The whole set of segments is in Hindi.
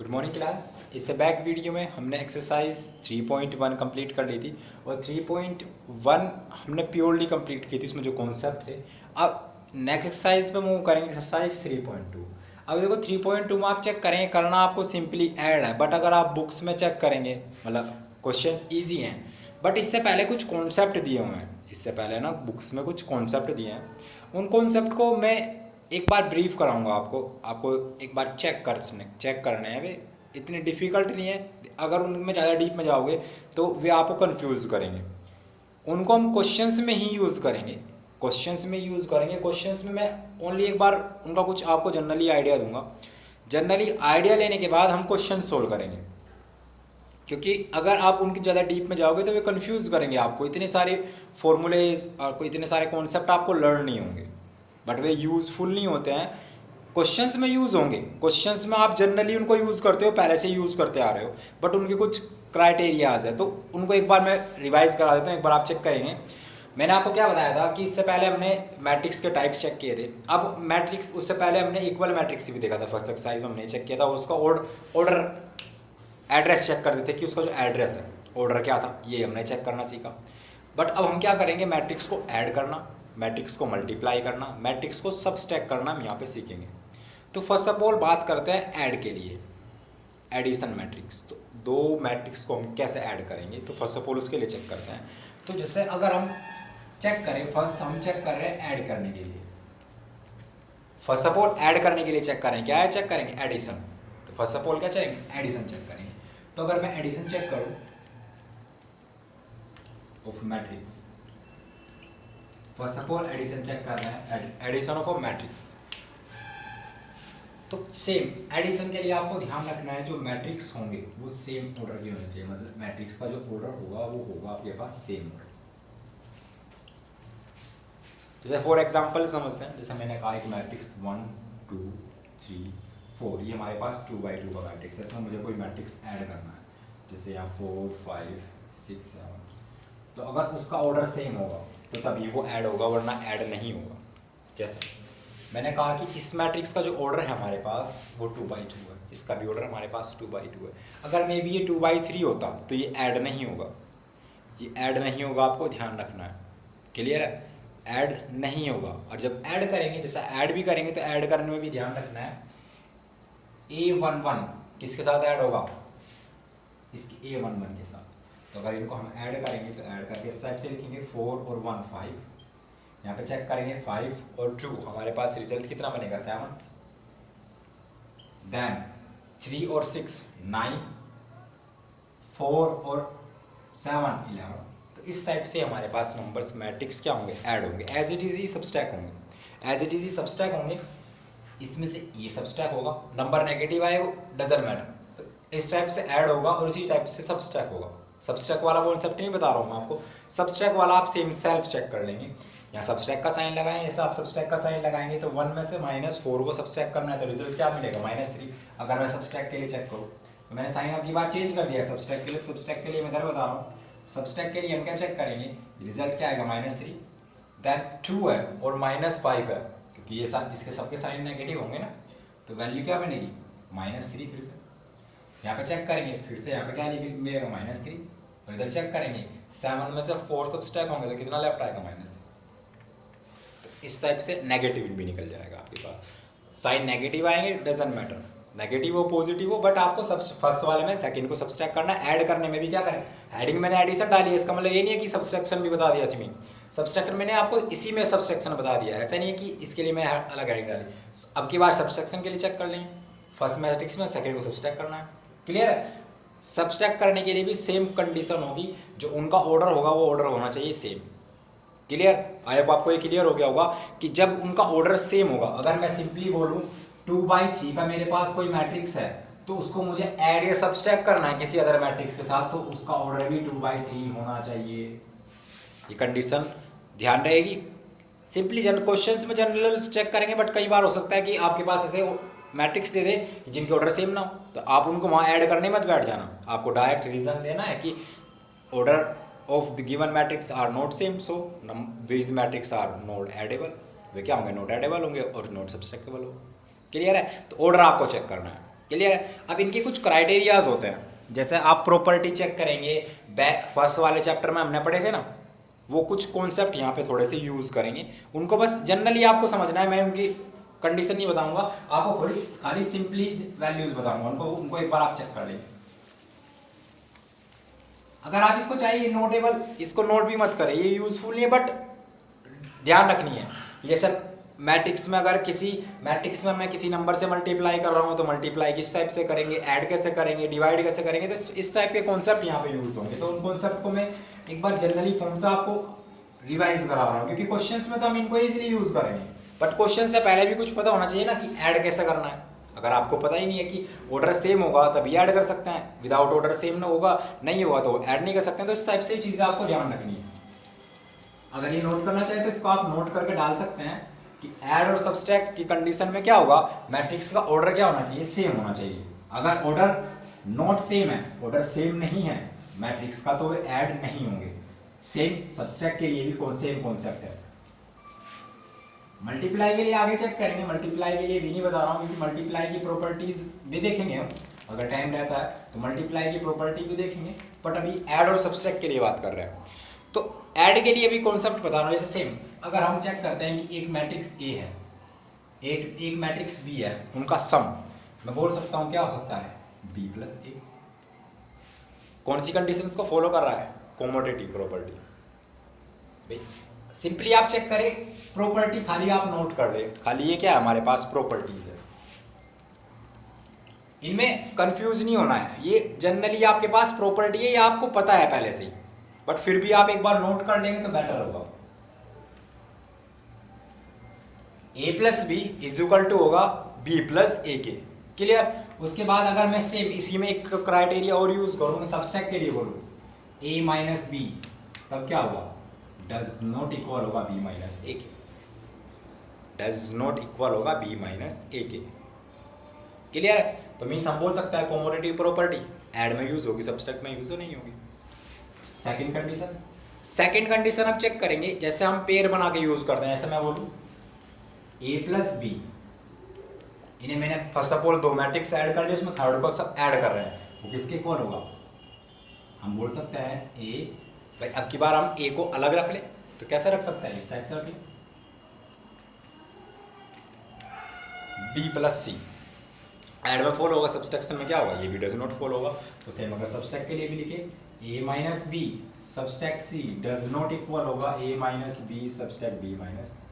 Good morning class. इससे बैक वीडियो में हमने एक्सरसाइज 3.1 कंप्लीट कर ली थी और 3.1 हमने प्योरली कंप्लीट की थी, उसमें जो कॉन्सेप्ट थे। अब नेक्स्ट एक्सरसाइज पे मूव करेंगे, एक्सरसाइज 3.2। अब देखो 3.2 में आप चेक करेंगे, करना आपको सिंपली ऐड है, बट अगर आप बुक्स में चेक करेंगे मतलब क्वेश्चंस ईजी हैं, बट इससे पहले कुछ कॉन्सेप्ट दिए हुए हैं। इससे पहले ना बुक्स में कुछ कॉन्सेप्ट दिए हैं, उन कॉन्सेप्ट को मैं एक बार ब्रीफ कराऊंगा आपको एक बार चेक करने हैं। वे इतने डिफ़िकल्ट नहीं है, अगर उनमें ज़्यादा डीप में जाओगे तो वे आपको कंफ्यूज करेंगे। उनको हम क्वेश्चंस में ही यूज़ करेंगे, क्वेश्चंस में मैं ओनली एक बार उनका कुछ आपको जनरली आइडिया दूंगा। जनरली आइडिया लेने के बाद हम क्वेश्चन सोल्व करेंगे, क्योंकि अगर आप उनकी ज़्यादा डीप में जाओगे तो वे कंफ्यूज करेंगे आपको। इतने सारे फॉर्मूलेज और इतने सारे कॉन्सेप्ट आपको लर्न नहीं होंगे, बट वे यूज़फुल नहीं होते हैं। क्वेश्चंस में यूज़ होंगे, क्वेश्चंस में आप जनरली उनको यूज़ करते हो, पहले से यूज़ करते आ रहे हो, बट उनके कुछ क्राइटेरियाज है, तो उनको एक बार मैं रिवाइज करा देता हूँ, एक बार आप चेक करेंगे। मैंने आपको क्या बताया था कि इससे पहले हमने मैट्रिक्स के टाइप्स चेक किए थे। अब मैट्रिक्स, उससे पहले हमने इक्वल मैट्रिक्स भी देखा था, फर्स्ट एक्सरसाइज में हमने चेक किया था, और उसका ऑर्डर एड्रेस चेक कर देते कि उसका जो एड्रेस है, ऑर्डर क्या था, ये हमने चेक करना सीखा। बट अब हम क्या करेंगे, मैट्रिक्स को ऐड करना, मैट्रिक्स को मल्टीप्लाई करना, मैट्रिक्स को सबस्ट्रैक्ट करना हम यहाँ पे सीखेंगे। तो फर्स्ट ऑफ ऑल बात करते हैं ऐड के लिए, एडिशन मैट्रिक्स। तो दो मैट्रिक्स को हम कैसे ऐड करेंगे, तो फर्स्ट ऑफ ऑल उसके लिए चेक करते हैं। तो जैसे अगर हम चेक करें, फर्स्ट हम चेक कर रहे हैं ऐड करने के लिए। फर्स्ट ऑफ ऑल ऐड करने के लिए चेक करें, क्या है, चेक करेंगे एडिशन। तो फर्स्ट ऑफ ऑल क्या चलेंगे, एडिशन चेक करेंगे। तो अगर मैं एडिशन चेक करूँ of matrix, first of all addition check कर रहे हैं, एडिशन ऑफ अ मैट्रिक्स। तो सेम एडिशन के लिए आपको ध्यान रखना है, जो मैट्रिक्स होंगे वो सेम ऑर्डर के होने चाहिए, मतलब मैट्रिक्स का जो ऑर्डर होगा वो होगा आपके पास सेम ऑर्डर। जैसे फॉर एग्जांपल समझते हैं, जैसे मैंने कहा एक मैट्रिक्स 1 2 3 4, ये हमारे पास 2x2 का मैट्रिक्स है, इसमें मुझे कोई मैट्रिक्स ऐड करना है, जैसे यहाँ 4 5 6 7। तो अगर उसका ऑर्डर सेम होगा तो तभी वो ऐड होगा, वरना ऐड नहीं होगा। जैसे मैंने कहा कि इस मैट्रिक्स का जो ऑर्डर है हमारे पास वो 2x2 है, इसका भी ऑर्डर हमारे पास 2x2 है। अगर मे बी ये 2x3 होता तो ये ऐड नहीं होगा, ये ऐड नहीं होगा, आपको ध्यान रखना है। क्लियर है, ऐड नहीं होगा। और जब ऐड करेंगे, जैसा ऐड भी करेंगे, तो ऐड करने में भी ध्यान रखना है, A11 किसके साथ ऐड होगा, इसके A11 के साथ। तो अगर इनको हम ऐड करेंगे तो ऐड करके इस साइड से लिखेंगे 4 और 1 5, यहाँ पे चेक करेंगे 5 और 2, हमारे पास रिजल्ट कितना बनेगा 7। देन 3 और 6 9, 4 और 7 11। तो इस टाइप से हमारे पास नंबर्स मैट्रिक्स क्या होंगे, ऐड होंगे, एज इट इज ही सबस्ट्रैक्ट होंगे, एज इट इज ही सबस्ट्रैक्ट होंगे। इसमें से ये सबस्ट्रैक्ट होगा, नंबर नेगेटिव आएगा डजंट मैटर, तो इस टाइप से ऐड होगा और इसी टाइप से सबस्ट्रैक्ट होगा। सबस्ट्रैक्ट वाला कॉन्सेप्ट नहीं बता रहा हूँ मैं आपको, सबस्ट्रैक्ट वाला आप सेम सेल्फ चेक कर लेंगे। यहाँ सबस्ट्रैक्ट का साइन लगाएंगे, जैसे आप सबस्ट्रैक्ट का साइन लगाएंगे तो 1 में से -4 को सबस्ट्रैक्ट करना है, तो रिजल्ट क्या मिलेगा -3। अगर मैं सबस्ट्रैक्ट के लिए चेक करूँ, तो मैंने साइन अगली बार चेंज कर दिया सबस्ट्रैक्ट के लिए। सबस्ट्रैक्ट के लिए मैं इधर बता रहा हूँ, सबस्ट्रैक्ट के लिए हम क्या चेक करेंगे, रिजल्ट क्या आएगा -3। देन 2 है और -5 है, क्योंकि ये इसके सबके साइन नेगेटिव होंगे ना, तो वैल्यू क्या बनेगी -3। फिर से यहाँ पे चेक करेंगे, फिर से यहाँ पे क्या मिलेगा -3, और इधर चेक करेंगे 7 में से 4 सबस्ट्रैक्ट होंगे तो कितना लेफ्ट आएगा -3। तो इस टाइप से नेगेटिव भी निकल जाएगा आपके पास, साइन नेगेटिव आएंगे डजंट मैटर, नेगेटिव हो पॉजिटिव हो, बट आपको सब फर्स्ट वाले में सेकंड को सबस्ट्रैक्ट करना है। ऐड करने में भी क्या करें, हेडिंग मैंने एडिशन डाली है, इसका मतलब ये नहीं है कि सब्सट्रैक्शन भी बता दिया इसमें, सब्सट्रैक्शन मैंने आपको इसी में सब्सट्रैक्शन बता दिया, ऐसा नहीं है कि इसके लिए मैंने अलग हेडिंग डाली। अब की बार सब्सट्रैक्शन के लिए चेक कर लेंगे, फर्स्ट मैट्रिक्स में सेकंड को सब्सट्रैक्ट करना है। क्लियर है, सब्सट्रैक्ट करने के लिए भी सेम कंडीशन होगी, जो उनका ऑर्डर होगा वो ऑर्डर होना चाहिए सेम। क्लियर, आई होप आपको ये क्लियर हो गया होगा कि जब उनका ऑर्डर सेम होगा, अगर मैं सिंपली बोलूँ 2/3 का मेरे पास कोई मैट्रिक्स है, तो उसको मुझे ऐड या सब्सट्रैक्ट करना है किसी अदर मैट्रिक्स के साथ, तो उसका ऑर्डर भी 2/3 होना चाहिए। ये कंडीशन ध्यान रहेगी। सिंपली क्वेश्चंस में जनरल चेक करेंगे, बट कई बार हो सकता है कि आपके पास ऐसे मैट्रिक्स दे दे जिनके ऑर्डर सेम ना हो, तो आप उनको वहाँ ऐड करने मत बैठ जाना, आपको डायरेक्ट रीजन देना है कि order of the given matrix are not same, so these matrix are not addable. वे क्या होंगे, नॉट एडेबल होंगे और नॉट सब्सट्रैक्टेबल होंगे। क्लियर है, तो ऑर्डर आपको चेक करना है। क्लियर है। अब इनके कुछ क्राइटेरियाज होते हैं, जैसे आप प्रॉपर्टी चेक करेंगे, फर्स्ट वाले चैप्टर में हमने पढ़े थे ना, वो कुछ कॉन्सेप्ट यहाँ पे थोड़े से यूज़ करेंगे, उनको बस जनरली आपको समझना है। मैं उनकी कंडीशन नहीं बताऊंगा आपको, खाली सिंपली वैल्यूज बताऊंगा, उनको एक बार आप चेक कर लेंगे। अगर आप इसको चाहिए नोटेबल, इसको नोट भी मत करें, ये यूजफुल नहीं है, बट ध्यान रखनी है। जैसे मैट्रिक्स में, अगर किसी मैट्रिक्स में मैं किसी नंबर से मल्टीप्लाई कर रहा हूँ तो मल्टीप्लाई किस टाइप से करेंगे, ऐड कैसे करेंगे, डिवाइड कैसे करेंगे, तो इस टाइप के कॉन्सेप्ट यहाँ पे यूज होंगे। तो उन कॉन्सेप्ट को मैं एक बार जनरली फॉर्म से आपको रिवाइज करा रहा हूँ, क्योंकि क्वेश्चंस में तो हम इनको इजीली यूज करेंगे, बट क्वेश्चन से पहले भी कुछ पता होना चाहिए ना कि ऐड कैसे करना है। अगर आपको पता ही नहीं है कि ऑर्डर सेम होगा तभी ऐड कर सकते हैं, विदाउट ऑर्डर सेम ना होगा नहीं होगा तो ऐड नहीं कर सकते हैं। तो इस टाइप से चीज़ें आपको ध्यान रखनी है। अगर ये नोट करना चाहे तो इसको आप नोट करके डाल सकते हैं कि ऐड और सब्सट्रैक्ट की कंडीशन में क्या होगा, मैट्रिक्स का ऑर्डर क्या होना चाहिए, सेम होना चाहिए। अगर ऑर्डर नॉट सेम है, ऑर्डर सेम नहीं है मैट्रिक्स का, तो ऐड नहीं होंगे। सेम सब्सट्रैक्ट के लिए भी सेम कॉन्सेप्ट है। मल्टीप्लाई के लिए आगे चेक करेंगे, मल्टीप्लाई के लिए भी नहीं बता रहा हूँ, क्योंकि मल्टीप्लाई की प्रॉपर्टीज भी देखेंगे हम, अगर टाइम रहता है तो मल्टीप्लाई की प्रॉपर्टी भी देखेंगे, बट अभी ऐड और सब्सट्रैक्ट के लिए बात कर रहे हैं। तो ऐड के लिए भी कॉन्सेप्ट बता रहा हूँ, जैसे सेम अगर हम चेक करते हैं कि एक मैट्रिक्स ए है, एक मैट्रिक्स बी है, उनका सम मैं बोल सकता हूँ क्या हो सकता है, बी प्लस ए। कौन सी कंडीशंस को फॉलो कर रहा है, कॉमोटेटिव प्रॉपर्टी। सिंपली आप चेक करें प्रॉपर्टी, खाली आप नोट कर ले, खाली ये क्या है हमारे पास प्रॉपर्टीज है, इनमें कंफ्यूज नहीं होना है। ये जनरली आपके पास प्रॉपर्टी है, ये आपको पता है पहले से ही, बट फिर भी आप एक बार नोट कर लेंगे तो बेटर होगा। a plus B is equal to होगा b प्लस ए के, क्लियर। उसके बाद अगर मैं सेम इसी में एक क्राइटेरिया और यूज करूँ, मैं सब्सट्रैक्ट के लिए बोलूँ a माइनस बी, तब क्या होगा, डज नॉट इक्वल होगा b माइनस ए के, डज नॉट इक्वल होगा b माइनस ए के, क्लियर है। तो मीन्स हम बोल सकता है कॉमोटेटिव प्रॉपर्टी ऐड में यूज होगी, सब्सट्रैक्ट में यूज नहीं होगी। सेकंड कंडीशन अब चेक करेंगे, जैसे हम पेयर बना के यूज करते हैं, ऐसे मैं बोलूँ a प्लस बी, इन्हें मैंने फर्स्ट ऑफ ऑल दो मैट्रिक्स ऐड कर लिया, उसमें थर्ड को सब ऐड कर रहे हैं, वो किसके इक्वल होगा, हम बोल सकते हैं a, भाई अब की बार हम a को अलग रख ले तो कैसे रख सकते हैं, इस टाइप से रख ले, b प्लस सी ऐड में फॉलो होगा, सब्सट्रैक्शन में क्या होगा, ये भी डज नॉट फॉलो होगा। तो सेम अगर सब्सट्रैक्ट के लिए भी लिखे a minus B subtract C does not equal होगा a minus B subtract b minus.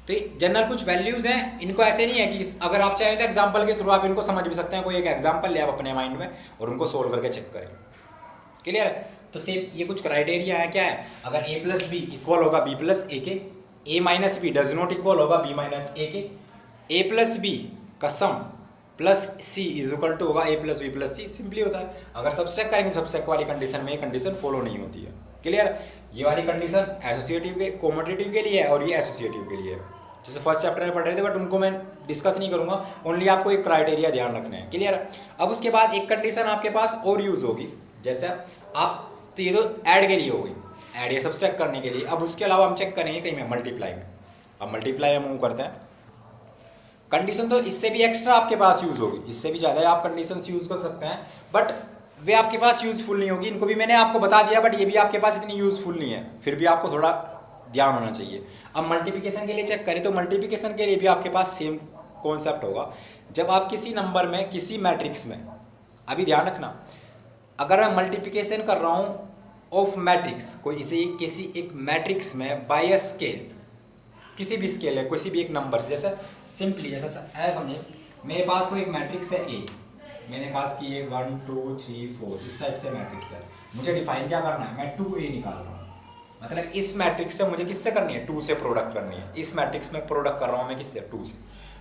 तो जनरल कुछ वैल्यूज हैं, इनको ऐसे नहीं है कि अगर आप चाहें तो एग्जांपल के थ्रू आप इनको समझ भी सकते हैं, कोई एक एग्जांपल ले आप अपने माइंड में और उनको सोल्व करके चेक करें, क्लियर है। तो सेम ये कुछ क्राइटेरिया है, क्या है, अगर a प्लस बी इक्वल होगा b प्लस ए के, a minus b does not equal होगा b माइनस ए के, a प्लस बी का sum plus c is equal to होगा a plus b plus c, simply होता है। अगर सब्सट्रैक्ट करेंगे सब्सट्रैक्ट वाली कंडीशन में ये कंडीशन फॉलो नहीं होती है, क्लियर। ये वाली कंडीशन एसोसिएटिव के कॉमोटेटिव के लिए है और ये एसोसिएटिव के लिए है, जैसे फर्स्ट चैप्टर में पढ़ रहे थे, बट उनको मैं डिस्कस नहीं करूंगा, ओनली आपको एक क्राइटेरिया ध्यान रखना है, क्लियर। अब उसके बाद एक कंडीशन आपके पास और यूज होगी, जैसे आप तो ये तो ऐड के लिए होगी, ऐड या सब्सट्रैक्ट करने के लिए। अब उसके अलावा हम चेक करेंगे कहीं में मल्टीप्लाई में, अब मल्टीप्लाई में मूव करते हैं, कंडीशन तो इससे भी एक्स्ट्रा आपके पास यूज होगी, इससे भी ज़्यादा आप कंडीशंस यूज कर सकते हैं, बट वे आपके पास यूजफुल नहीं होगी। इनको भी मैंने आपको बता दिया, बट ये भी आपके पास इतनी यूजफुल नहीं है, फिर भी आपको थोड़ा ध्यान होना चाहिए। अब मल्टीप्लिकेशन के लिए चेक करें तो मल्टीप्लिकेशन के लिए भी आपके पास सेम कॉन्सेप्ट होगा। जब आप किसी नंबर में किसी मैट्रिक्स में, अभी ध्यान रखना, अगर मैं मल्टीप्लिकेशन कर रहा हूँ ऑफ मैट्रिक्स, कोई इसे किसी एक मैट्रिक्स में बाय स्केल, किसी भी स्केल है, किसी भी एक नंबर से, जैसे सिंपली जैसा ऐसा समझिए मेरे पास कोई एक मैट्रिक्स है ए, मैंने पास की है 1 2 3 4 इस टाइप से मैट्रिक्स है, मुझे डिफाइन क्या करना है, मैं 2a निकाल रहा हूँ, मतलब इस मैट्रिक्स से मुझे किससे करनी है, 2 से प्रोडक्ट करनी है। इस मैट्रिक्स में प्रोडक्ट कर रहा हूँ मैं किससे, 2 से।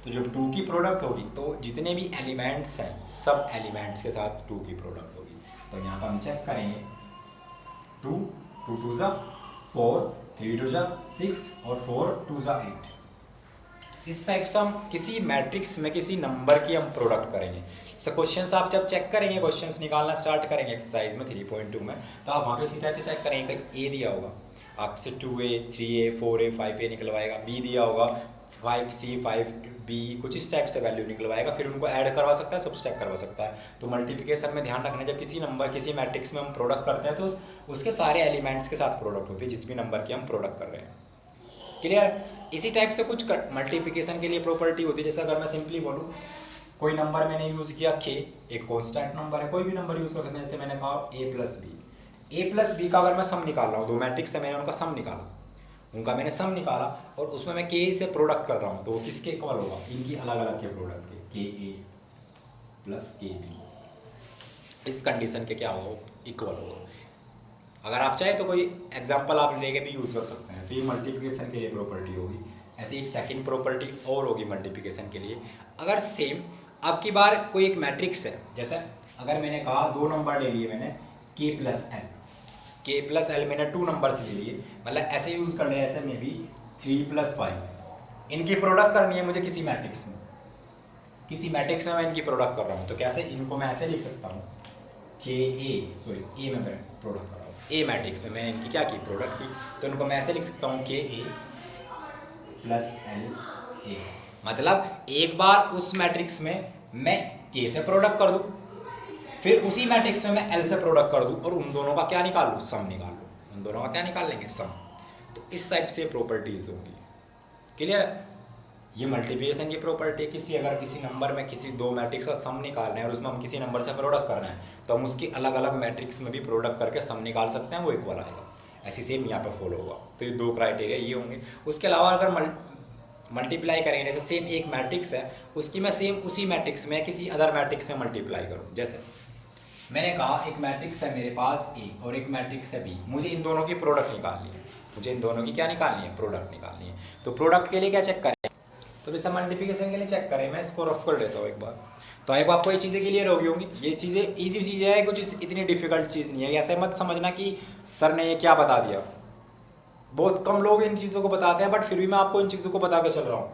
तो जब 2 की प्रोडक्ट होगी तो जितने भी एलिमेंट्स हैं सब एलिमेंट्स के साथ 2 की प्रोडक्ट होगी। तो यहाँ पर हम चेक करेंगे 2 2 2 जा 4 3 2 जा 6 और 4 2 जा 8। इस टाइप से हम किसी मैट्रिक्स में किसी नंबर की हम प्रोडक्ट करेंगे। सो क्वेश्चंस आप जब चेक करेंगे, क्वेश्चंस निकालना स्टार्ट करेंगे एक्सरसाइज में 3.2 में, तो आप वहाँ पे इसी टाइप से चेक करेंगे कि ए दिया होगा आपसे 2a 3a 4a 5a निकलवाएगा, B दिया होगा 5c 5b बी कुछ इस टाइप से वैल्यू निकलवाएगा, फिर उनको ऐड करवा सकता है, सब्सट्रैक्ट करवा सकता है। तो मल्टीप्लिकेशन में ध्यान रखना, जब किसी नंबर किसी मैट्रिक्स में हम प्रोडक्ट करते हैं तो उसके सारे एलिमेंट्स के साथ प्रोडक्ट होती है जिस भी नंबर की हम प्रोडक्ट कर रहे हैं। क्लियर। इसी टाइप से कुछ मल्टीप्लिकेशन के लिए प्रॉपर्टी होती है। जैसे अगर मैं सिंपली बोलूँ, कोई नंबर मैंने यूज़ किया k, एक कॉन्स्टेंट नंबर है, कोई भी नंबर यूज़ कर सकते हैं। जैसे मैंने कहा a प्लस बी का अगर मैं सम निकाल रहा हूँ, दो मैट्रिक्स है, मैंने उनका सम निकाला और उसमें मैं k से प्रोडक्ट कर रहा हूँ, तो वो किसके इक्वल होगा? इनकी अलग अलग के प्रोडक्ट के, ka प्लस kb। इस कंडीशन के क्या होगा? इक्वल होगा। अगर आप चाहे तो कोई एग्जाम्पल आप लेके भी यूज़ कर सकते हैं। तो ये मल्टीप्लिकेशन के लिए प्रॉपर्टी होगी। ऐसे एक सेकंड प्रॉपर्टी और होगी मल्टीप्लिकेशन के लिए। अगर सेम अब की बार कोई एक मैट्रिक्स है, जैसे अगर मैंने कहा दो नंबर ले लिए मैंने k प्लस एल मैंने 2 नंबर्स ले लिए, मतलब ऐसे यूज़ कर लिया, ऐसे में भी 3 प्लस 5, इनकी प्रोडक्ट करनी है मुझे किसी मैट्रिक्स में मैं इनकी प्रोडक्ट कर रहा हूँ। तो कैसे? इनको मैं ऐसे लिख सकता हूँ ए में मैं प्रोडक्ट कर रहा हूँ, ए मैट्रिक्स में मैंने इनकी क्या की? प्रोडक्ट की। तो इनको मैं ऐसे लिख सकता हूँ के ए प्लस एल ए। मतलब एक बार उस मैट्रिक्स में मैं के से प्रोडक्ट कर दूँ, फिर उसी मैट्रिक्स में मैं एल से प्रोडक्ट कर दूँ और उन दोनों का क्या निकाल लूँ? सम निकाल लूँ। उन दोनों का क्या निकाल लेंगे? सम। तो इस टाइप से प्रॉपर्टीज होंगी। क्लियर? ये मल्टीप्लिकेशन की प्रॉपर्टी है। अगर किसी नंबर में किसी दो मैट्रिक्स का सम निकालना है और उसमें हम किसी नंबर से प्रोडक्ट करना है, तो हम उसकी अलग अलग मैट्रिक्स में भी प्रोडक्ट करके सम निकाल सकते हैं, वो इक्वल आएगा। ऐसी सेम यहाँ पे फॉलो होगा। तो ये दो क्राइटेरिया ये होंगे। उसके अलावा अगर मल्टीप्लाई करेंगे, जैसे सेम एक मैट्रिक्स है, उसकी मैं सेम उसी मैट्रिक्स में किसी अदर मैट्रिक्स में मल्टीप्लाई करूँ। जैसे मैंने कहा एक मैट्रिक्स है मेरे पास ए और एक मैट्रिक्स है बी, मुझे इन दोनों की प्रोडक्ट निकालनी है। मुझे इन दोनों की क्या निकालनी है? प्रोडक्ट निकालनी है। तो प्रोडक्ट के लिए क्या चेक करें? तो जैसे मल्टीप्लिकेशन के लिए चेक करें, मैं इसको रफ कर लेता हूँ एक बार। तो एक आपको ये चीज़ें क्लियर होगी होंगी। ये चीज़ें ईजी चीज़ें है, कुछ इतनी डिफिकल्ट चीज़ नहीं है। ऐसे मत समझना कि सर ने ये क्या बता दिया। बहुत कम लोग इन चीज़ों को बताते हैं, बट फिर भी मैं आपको इन चीज़ों को बता के चल रहा हूँ।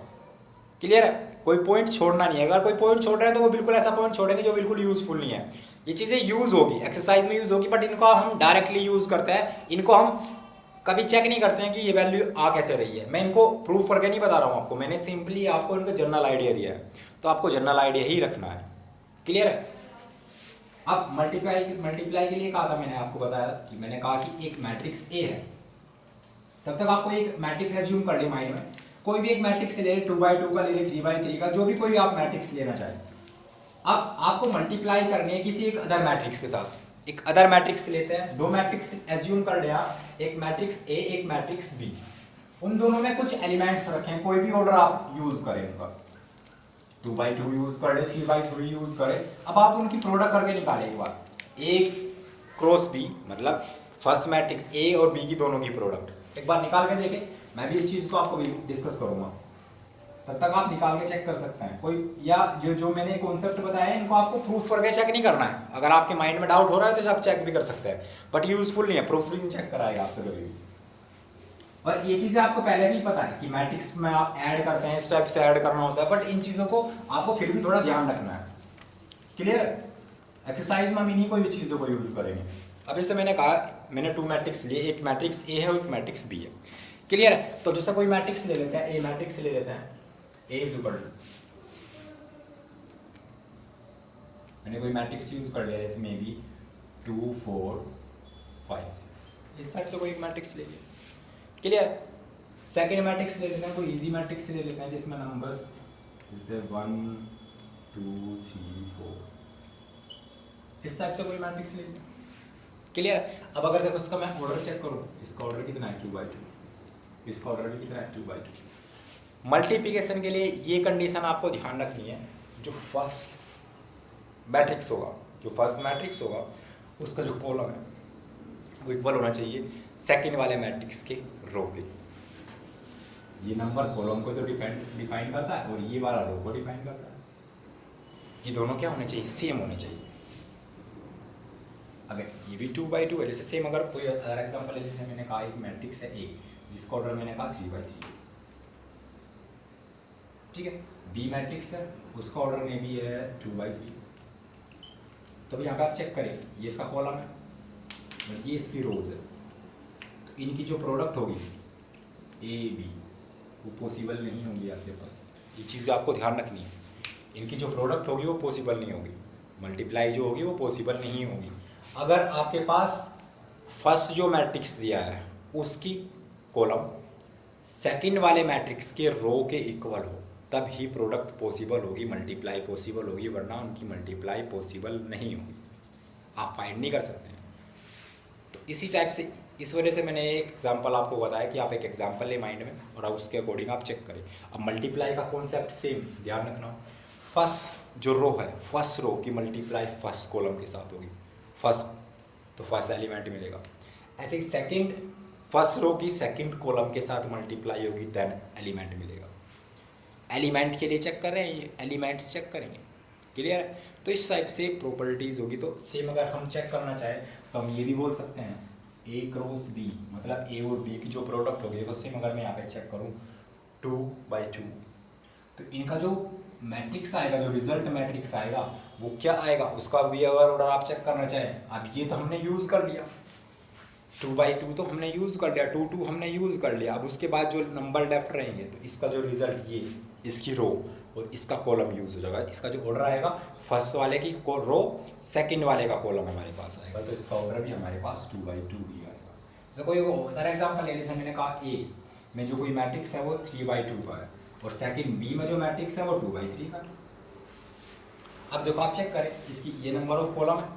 क्लियर है? कोई पॉइंट छोड़ना नहीं है। अगर कोई पॉइंट छोड़ रहे हैं तो वो बिल्कुल ऐसा पॉइंट छोड़ेंगे जो बिल्कुल यूजफुल नहीं है। ये चीज़ें यूज़ होगी, एक्सरसाइज में यूज़ होगी, बट इनको हम डायरेक्टली यूज़ करते हैं। इनको हम कभी चेक नहीं करते हैं कि ये वैल्यू आ कैसे रही है। मैं इनको प्रूफ करके नहीं बता रहा हूँ आपको, मैंने सिंपली आपको इनका जनरल आइडिया दिया है। तो आपको जनरल आइडिया ही रखना है। क्लियर है? अब मल्टीप्लाई के लिए कहा था, मैंने आपको बताया कि मैंने कहा कि एक मैट्रिक्स ए है। तब तक आपको एक मैट्रिक्स एज्यूम कर ले माइंड में। कोई भी एक मैट्रिक्स ले ले, 2x2 का ले ले, 3x3 का, जो भी कोई आप मैट्रिक्स लेना चाहे। अब आपको मल्टीप्लाई करनी है किसी एक अदर मैट्रिक्स के साथ। एक अदर मैट्रिक्स लेते हैं, दो मैट्रिक्स एज्यूम कर लिया, एक मैट्रिक्स ए एक मैट्रिक्स बी। उन दोनों में कुछ एलिमेंट्स रखें, कोई भी ऑर्डर आप यूज करें उनका, 2x2 यूज कर ले, 3x3 यूज करें। अब आप उनकी प्रोडक्ट करके निकालें एक बार, ए क्रॉस बी, मतलब फर्स्ट मैट्रिक्स ए और बी की दोनों की प्रोडक्ट एक बार निकाल के देखें। मैं भी इस चीज़ को आपको डिस्कस करूंगा, तब तक आप निकाल के चेक कर सकते हैं। कोई या जो मैंने कॉन्सेप्ट बताया है, इनको आपको प्रूफ करके चेक नहीं करना है। अगर आपके माइंड में डाउट हो रहा है तो आप चेक भी कर सकते हैं, बट यूजफुल नहीं है, प्रूफ नहीं चेक कराएगा आपसे कभी भी। और ये चीज़ें आपको पहले से ही पता है कि मैट्रिक्स में आप ऐड करते हैं, स्टेप से ऐड करना होता है, बट इन चीज़ों को आपको फिर भी थोड़ा ध्यान रखना है। क्लियर है? एक्सरसाइज में हम इन्हीं को चीज़ों को यूज़ करेंगे। अब जैसे मैंने कहा, मैंने 2 मैट्रिक्स लिए, एक मैट्रिक्स ए है और एक मैट्रिक्स बी है। क्लियर है? तो जैसा कोई मैट्रिक्स ले लेते हैं, ए मैट्रिक्स ले लेते हैं, ए इज इक्वल टू, मैंने कोई मैट्रिक्स यूज कर लिया, जैसे मे बी 2 4 5 6, इस टाइप से कोई एक मैट्रिक्स ले लिया। क्लियर? सेकेंड मैट्रिक्स ले लेते हैं, कोई इजी मैट्रिक्स ले लेते हैं जिसमें नंबर्स जैसे 1 2 3 4, इस टाइप से कोई मैट्रिक्स ले लिया। क्लियर? अब अगर देखो उसका मैं ऑर्डर चेक करूँ, इसका ऑर्डर कितना है 2x2, इसका ऑर्डर भी कितना है 2x2। मल्टीप्लिकेशन के लिए ये कंडीशन आपको ध्यान रखनी है, जो फर्स्ट मैट्रिक्स होगा उसका जो कॉलम है वो इक्वल होना चाहिए सेकंड वाले मैट्रिक्स के रो के। ये नंबर कॉलम को तो डिफाइन करता है और ये वाला रो को डिफाइन करता है। ये दोनों क्या होने चाहिए? सेम होने चाहिए। अगर ये भी 2x2 है, जैसे सेम अगर कोई अदर एग्जांपल है, जैसे मैंने कहा एक मैट्रिक्स है ए जिसका ऑर्डर मैंने कहा 3x3, ठीक है। बी मैट्रिक्स है, उसका ऑर्डर में भी है 2x3। तो यहाँ पे आप चेक करें, ये इसका कॉलम है और ये इसकी रोज है। तो इनकी जो प्रोडक्ट होगी ए बी वो पॉसिबल नहीं होगी आपके पास। ये चीज़ें आपको ध्यान रखनी है। इनकी जो प्रोडक्ट होगी वो पॉसिबल नहीं होगी, मल्टीप्लाई जो होगी वो पॉसिबल नहीं होगी। अगर आपके पास फर्स्ट जो मैट्रिक्स दिया है उसकी कॉलम सेकंड वाले मैट्रिक्स के रो के इक्वल हो तब ही प्रोडक्ट पॉसिबल होगी, मल्टीप्लाई पॉसिबल होगी, वरना उनकी मल्टीप्लाई पॉसिबल नहीं होगी, आप फाइंड नहीं कर सकते हैं। तो इसी टाइप से, इस वजह से मैंने एक एग्जांपल आपको बताया कि आप एक एग्जांपल ले माइंड में और आप उसके अकॉर्डिंग आप चेक करें। अब मल्टीप्लाई का कॉन्सेप्ट सेम ध्यान रखना, फर्स्ट जो रो है फर्स्ट रो की मल्टीप्लाई फर्स्ट कॉलम के साथ होगी, फर्स्ट तो फर्स्ट एलिमेंट मिलेगा। ऐसे ही सेकंड फर्स्ट रो की सेकंड कॉलम के साथ मल्टीप्लाई होगी देन एलिमेंट मिलेगा। एलिमेंट के लिए चेक कर रहे हैं, ये एलिमेंट्स चेक करेंगे, क्लियर है। तो इस टाइप से प्रॉपर्टीज होगी। तो सेम अगर हम चेक करना चाहें तो हम ये भी बोल सकते हैं ए क्रॉस बी, मतलब ए और बी की जो प्रोडक्ट होगी, तो सेम अगर मैं यहाँ पे चेक करूँ 2/2, तो इनका जो मैट्रिक्स आएगा, जो रिजल्ट मैट्रिक्स आएगा वो क्या आएगा, उसका भी अगर ऑर्डर आप चेक करना चाहें। अब ये तो हमने यूज़ कर लिया, 2/2 तो हमने यूज़ कर लिया, 2 हमने यूज़ कर लिया। अब उसके बाद जो नंबर लेफ्ट रहेंगे तो इसका जो रिजल्ट, ये इसकी रो और इसका कॉलम यूज़ हो जाएगा। इसका जो ऑर्डर आएगा फर्स्ट वाले की रो, सेकंड वाले का कॉलम हमारे पास आएगा, तो इसका ऑर्डर भी हमारे पास 2/2 ही आएगा। जैसे कोई अदर एग्जाम्पल ले लीजिए, मैंने कहा ए में जो कोई मैट्रिक्स है वो 3/2 का है और सेकंड बी में जो मैट्रिक्स है वो 2/3 का है। अब देखो आप चेक करें, इसकी ये नंबर ऑफ कॉलम है,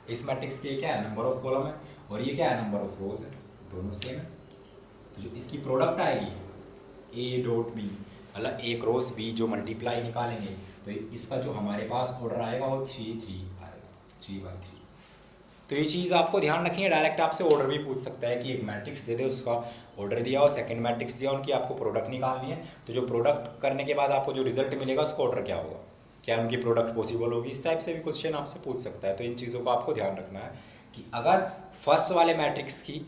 इस मैट्रिक्स के क्या है नंबर ऑफ कॉलम है, और ये क्या है नंबर ऑफ रोज है, दोनों सेम है। तो जो इसकी प्रोडक्ट आएगी ए डॉट बी, मतलब ए क्रॉस बी जो मल्टीप्लाई निकालेंगे तो इसका जो हमारे पास ऑर्डर आएगा वो 3/3 आएगा, 3/3। तो ये चीज़ आपको ध्यान रखनी है। डायरेक्ट आपसे ऑर्डर भी पूछ सकता है कि एक मैट्रिक्स दे दे, उसका ऑर्डर दिया और सेकंड मैट्रिक्स दिया, उनकी आपको प्रोडक्ट निकालनी है। तो जो प्रोडक्ट करने के बाद आपको जो रिजल्ट मिलेगा उसका ऑर्डर क्या होगा, क्या उनकी प्रोडक्ट पॉसिबल होगी, इस टाइप से भी क्वेश्चन आपसे पूछ सकता है। तो इन चीज़ों को आपको ध्यान रखना है कि अगर फर्स्ट वाले मैट्रिक्स की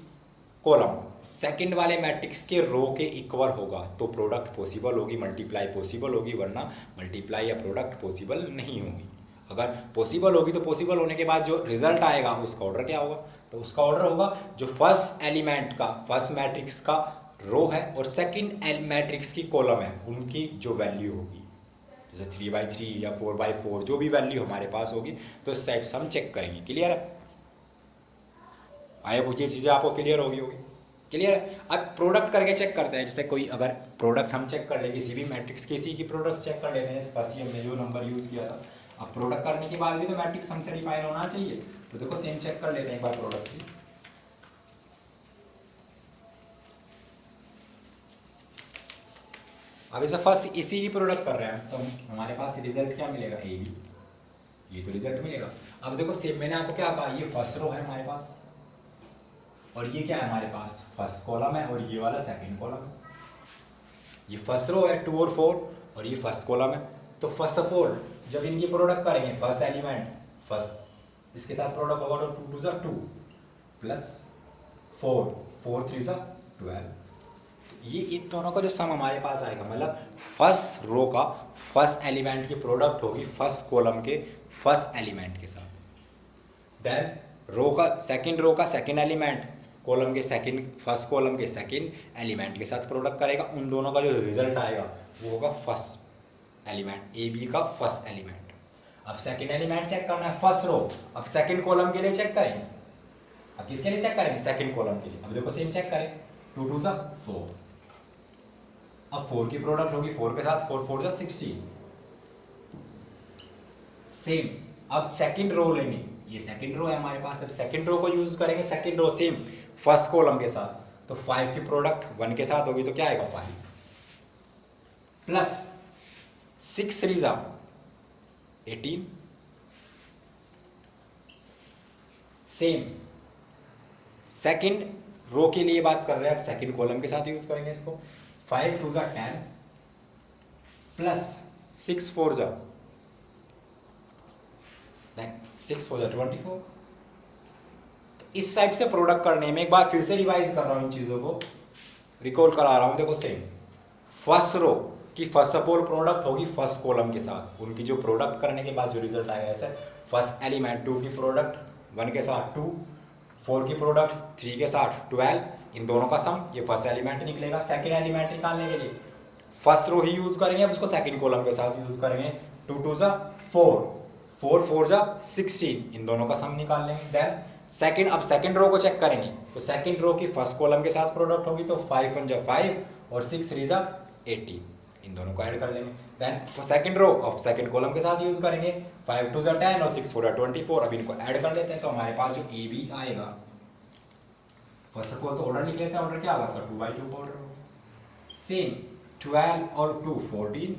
कॉलम सेकंड वाले मैट्रिक्स के रो के इक्वल होगा तो प्रोडक्ट पॉसिबल होगी, मल्टीप्लाई पॉसिबल होगी, वरना मल्टीप्लाई या प्रोडक्ट पॉसिबल नहीं होगी। अगर पॉसिबल होगी तो पॉसिबल होने के बाद जो रिजल्ट आएगा उसका ऑर्डर क्या होगा, तो उसका ऑर्डर होगा जो फर्स्ट एलिमेंट का, फर्स्ट मैट्रिक्स का रो है और सेकंड मैट्रिक्स की कॉलम है, उनकी जो वैल्यू होगी, जैसे 3/3 या 4/4 जो भी वैल्यू हमारे पास होगी, तो इस टाइप से हम चेक करेंगे। क्लियर है, आया वो ये चीज़ें आपको क्लियर होगी। क्लियर है। अब प्रोडक्ट करके चेक करते हैं, जैसे कोई अगर प्रोडक्ट हम चेक कर ले किसी भी मैट्रिक्स, किसी की प्रोडक्ट चेक कर लेते हैं, फर्स्ट हमने जो नंबर यूज़ किया था। अब प्रोडक्ट करने के बाद भी तो मैट्रिक्स हमसे डिफाइन होना चाहिए, तो देखो सेम चेक कर लेते हैं एक बार प्रोडक्ट की। अब इसे फर्स्ट इसी की प्रोडक्ट कर रहे हैं तो हमारे पास रिजल्ट क्या मिलेगा, ए बी, ये तो रिजल्ट मिलेगा। अब देखो सेम मैंने आपको क्या कहा, ये फर्स्ट रो है हमारे पास और ये क्या है हमारे पास फर्स्ट कॉलम है और ये वाला सेकंड कॉलम है। ये फर्स्ट रो है 2 और 4 और ये फर्स्ट कॉलम है। तो फर्स्ट ऑफ ऑल जब इनकी प्रोडक्ट करेंगे फर्स्ट एलिमेंट फर्स्ट, इसके साथ प्रोडक्ट होगा तो 2 2 2 प्लस 4 4 3 12। तो ये इन दोनों का जो सम हमारे पास आएगा, मतलब फर्स्ट रो का फर्स्ट एलिमेंट की प्रोडक्ट होगी फर्स्ट कॉलम के फर्स्ट एलिमेंट के साथ, देन रो का सेकंड एलिमेंट कॉलम के सेकंड फर्स्ट कॉलम के सेकंड एलिमेंट के साथ प्रोडक्ट करेगा। उन दोनों का जो रिजल्ट आएगा वो होगा फर्स्ट एलिमेंट ए बी का फर्स्ट एलिमेंट। अब सेकंड एलिमेंट चेक करना है फर्स्ट रो, अब सेकंड कॉलम के लिए चेक करेंगे। अब किसके लिए चेक करेंगे, सेकंड कॉलम के लिए। अब देखो सेम चेक करें 2 2 4, अब 4 की प्रोडक्ट होगी 4 के साथ 4 4 16 सेम। अब सेकंड रो लेंगे, ये सेकंड रो है हमारे पास, अब सेकंड रो को यूज करेंगे, second row same first column के साथ, तो 5 की प्रोडक्ट 1 के साथ होगी तो क्या आएगा 5 प्लस 6 3 18 सेम। सेकंड रो के लिए बात कर रहे हैं, अब सेकंड कॉलम के साथ यूज करेंगे इसको, 5 2 10 प्लस 6 4 6 4 24। इस टाइप से प्रोडक्ट करने में एक बार फिर से रिवाइज कर रहा हूँ, इन चीज़ों को रिकॉल करा रहा हूँ। देखो सेम फर्स्ट रो की फर्स्ट ऑफ ऑल प्रोडक्ट होगी फर्स्ट कॉलम के साथ, उनकी जो प्रोडक्ट करने के बाद जो रिजल्ट आएगा, ऐसे फर्स्ट एलिमेंट 2 की प्रोडक्ट 1 के साथ 2, 4 की प्रोडक्ट 3 के साथ 12, इन दोनों का सम, ये फर्स्ट एलिमेंट निकलेगा। सेकेंड एलिमेंट निकालने के लिए फर्स्ट रो ही यूज करेंगे, अब उसको सेकंड कॉलम के साथ यूज करेंगे। 2 2 जा 4, 4 4 जा 16, इन दोनों का सम निकाल लेंगे। देन सेकंड, अब सेकंड रो को चेक करेंगे तो सेकंड रो की फर्स्ट कॉलम के साथ प्रोडक्ट होगी, तो 5 1 जा 5 और 6 3 जा 18, इन दोनों को ऐड कर लेंगे। Then second row of second column के साथ यूज करेंगे, 5 2 जा 10 और 6 4 जा 24, अब इनको ऐड कर देते हैं तो हमारे पास जो ए बी आएगा, फर्स्ट को तो ऑर्डर लिख लेते हैं, ऑर्डर क्या होगा सर 2/2 ऑर्डर होगा। सेम 12 और 2 14,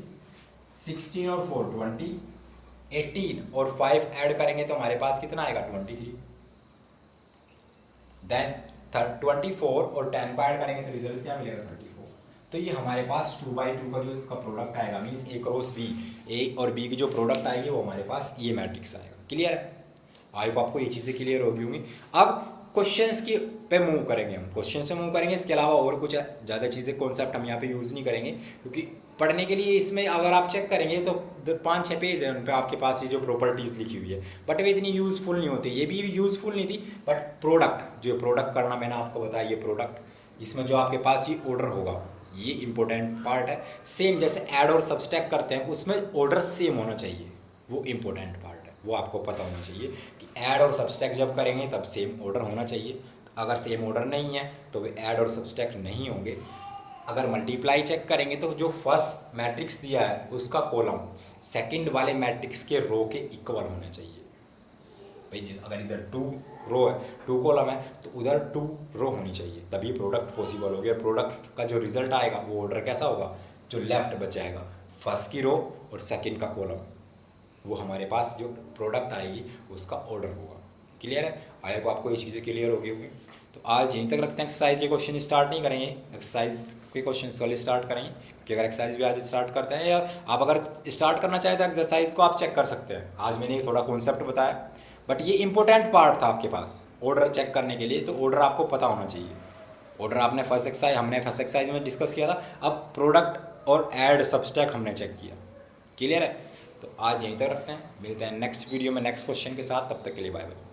16 और 4 20, 18 और 5 ऐड करेंगे तो हमारे पास कितना आएगा 23। देन 24 और 10 को ऐड करेंगे तो रिजल्ट क्या मिलेगा 34। तो ये हमारे पास 2/2 का जो इसका प्रोडक्ट आएगा, मीन्स ए क्रॉस बी, ए और बी की जो प्रोडक्ट आएगी वो हमारे पास ये मैट्रिक्स आएगा। क्लियर है? आई होप आपको ये चीज़ें क्लियर होगी होंगी। अब क्वेश्चंस की पे मूव करेंगे, हम क्वेश्चंस पे मूव करेंगे, इसके अलावा और कुछ ज़्यादा चीज़ें कॉन्सेप्ट हम यहाँ पे यूज़ नहीं करेंगे, क्योंकि पढ़ने के लिए इसमें अगर आप चेक करेंगे तो 5-6 पेज है, उन पे आपके पास ये जो प्रॉपर्टीज़ लिखी हुई है, बट वे इतनी यूज़फुल नहीं होती। ये भी यूज़फुल नहीं थी, बट प्रोडक्ट जो प्रोडक्ट करना मैंने आपको बताया, ये प्रोडक्ट, इसमें जो आपके पास ये ऑर्डर होगा ये इंपॉर्टेंट पार्ट है। सेम जैसे ऐड और सब्सट्रैक्ट करते हैं उसमें ऑर्डर सेम होना चाहिए, वो इंपॉर्टेंट पार्ट है, वो आपको पता होना चाहिए कि ऐड और सब्सट्रैक्ट जब करेंगे तब सेम ऑर्डर होना चाहिए। अगर सेम ऑर्डर नहीं है तो वे ऐड और सब्सट्रैक्ट नहीं होंगे। अगर मल्टीप्लाई चेक करेंगे तो जो फर्स्ट मैट्रिक्स दिया है उसका कॉलम सेकंड वाले मैट्रिक्स के रो के इक्वल होना चाहिए। भाई अगर इधर 2 रो है, 2 कॉलम है, तो उधर 2 रो होनी चाहिए, तभी प्रोडक्ट पॉसिबल हो गया। प्रोडक्ट का जो रिजल्ट आएगा वो ऑर्डर कैसा होगा, जो लेफ्ट बचाएगा फर्स्ट की रो और सेकंड का कॉलम, वो हमारे पास जो प्रोडक्ट आएगी उसका ऑर्डर होगा। क्लियर है? आई होप आपको ये चीज़ें क्लियर होगी होगी। तो आज यहीं तक रखते हैं, एक्सरसाइज के क्वेश्चन स्टार्ट नहीं करेंगे, एक्सरसाइज के क्वेश्चन कल स्टार्ट करेंगे, क्योंकि अगर एक्सरसाइज भी आज स्टार्ट करते हैं, या आप अगर स्टार्ट करना चाहें तो एक्सरसाइज को आप चेक कर सकते हैं। आज मैंने थोड़ा कॉन्सेप्ट बताया, बट ये इंपॉर्टेंट पार्ट था आपके पास ऑर्डर चेक करने के लिए, तो ऑर्डर आपको पता होना चाहिए। ऑर्डर आपने फर्स्ट एक्सरसाइज, हमने फर्स्ट एक्सरसाइज में डिस्कस किया था, अब प्रोडक्ट और ऐड सब्सट्रैक्ट हमने चेक किया। क्लियर है? तो आज यहीं तक रखते हैं, मिलते हैं नेक्स्ट वीडियो में नेक्स्ट क्वेश्चन के साथ, तब तक के लिए बाय बाय।